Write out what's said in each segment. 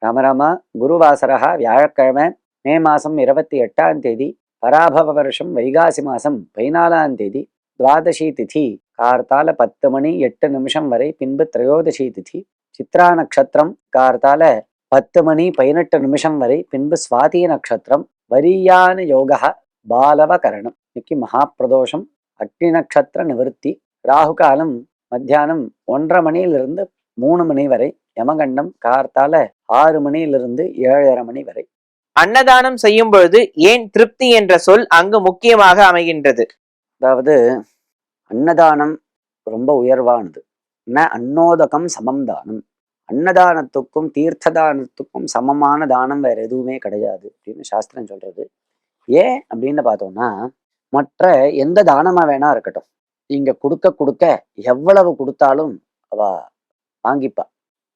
ராமராமா, குருவாசரா வியாழக்கிழமை மே மாதம் 28ஆம் தேதி, பராபவ வருஷம் வைகாசி மாதம் 14ஆம் தேதி, துவாதசி திதி கார்த்தால 10 மணி 8 நிமிஷம் வரை, பின்பு திரையோதசி திதி, சித்ரா நட்சத்திரம் கார்த்தால 10 மணி 18 நிமிஷம் வரை, பின்பு சுவாதி நட்சத்திரம், வரியான யோகா பாலவ கரணம். இன்னைக்கு மகாபிரதோஷம், அக்னி நட்சத்திர நிவர்த்தி, ராகு காலம் மத்தியானம் 1:30 மணியிலிருந்து 3 மணி வரை, யமகண்டம் கார்த்தால 6 மணியிலிருந்து 7:30 மணி வரை. அன்னதானம் செய்யும் பொழுது ஏன் திருப்தி என்ற சொல் அங்கு முக்கியமாக அமைகின்றது? அதாவது அன்னதானம் ரொம்ப உயர்வானது. அன்னோதகம் சமம் தானம். அன்னதானத்துக்கும் தீர்த்ததானத்துக்கும் சமமான தானம் வேற எதுவுமே கிடையாது அப்படின்னு சாஸ்திரம் சொல்றது. ஏன் அப்படின்னு பார்த்தோம்னா, மற்ற எந்த தானமா வேணா இருக்கட்டும், இங்க கொடுக்க கொடுக்க எவ்வளவு கொடுத்தாலும் அவ வாங்கிப்பா.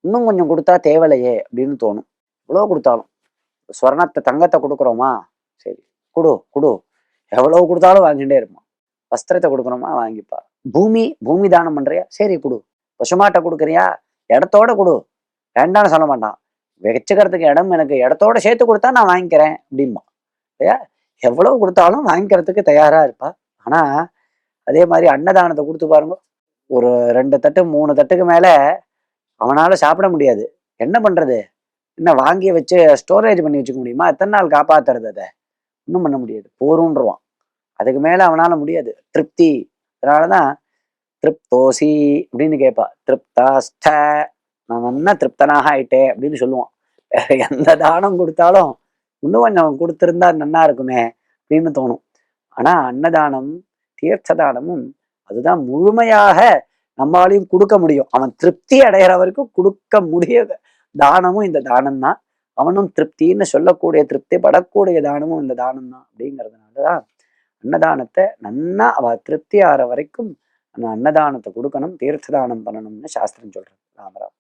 இன்னும் கொஞ்சம் கொடுத்தா தேவலையே அப்படின்னு தோணும். எவ்வளவு கொடுத்தாலும், ஸ்வர்ணத்தை தங்கத்தை கொடுக்குறோமா, சரி குடு குடு, எவ்வளவு கொடுத்தாலும் வாங்கிட்டே இருப்பான். வஸ்திரத்தை கொடுக்குறோமா, வாங்கிப்பா. பூமி தானம் பண்றியா, சரி குடு. பசுமாட்டை கொடுக்குறியா, இடத்தோட கொடு, வேண்டாம்னு சொல்ல மாட்டான். வச்சுக்கிறதுக்கு இடம் எனக்கு இடத்தோட சேர்த்து கொடுத்தா நான் வாங்கிக்கிறேன் அப்படின்பா. இல்லையா? எவ்வளவு கொடுத்தாலும் வாங்கிக்கிறதுக்கு தயாரா இருப்பா. ஆனா அதே மாதிரி அன்னதானத்தை கொடுத்து பாருங்க, ஒரு 2 தட்டு 3 தட்டுக்கு மேல அவனால சாப்பிட முடியாது. என்ன பண்றது? என்ன வாங்கி வச்சு ஸ்டோரேஜ் பண்ணி வச்சுக்க முடியுமா? எத்தனை நாள் காப்பாத்துறது? அதை ஒன்றும் பண்ண முடியாது, போருன்றுவான். அதுக்கு மேல அவனால முடியாது. திருப்தி. அதனாலதான் திருப்தோசி அப்படின்னு கேட்பா. திருப்தாஸ்ட, நான் நல்லா திருப்தனாக ஆயிட்டேன் அப்படின்னு சொல்லுவான். வேற எந்த தானம் கொடுத்தாலும் இன்னும் கொஞ்சம் கொடுத்திருந்தா நன்னா இருக்குமே அப்படின்னு தோணும். ஆனா அன்னதானம் தீர்த்த தானமும் அதுதான் முழுமையாக நம்மளாலையும் கொடுக்க முடியும். அவன் திருப்தி அடைகிற வரைக்கும் கொடுக்க முடிய தானமும் இந்த தானம் தான். அவனும் திருப்தின்னு சொல்லக்கூடிய, திருப்தி படக்கூடிய தானமும் இந்த தானம் தான். அப்படிங்கிறதுனாலதான் அன்னதானத்தை நன்னா அவ திருப்தி ஆகிற வரைக்கும் அந்த அன்னதானத்தை கொடுக்கணும், தீர்த்த தானம் பண்ணணும்னு சாஸ்திரம் சொல்றது. ராமராம்.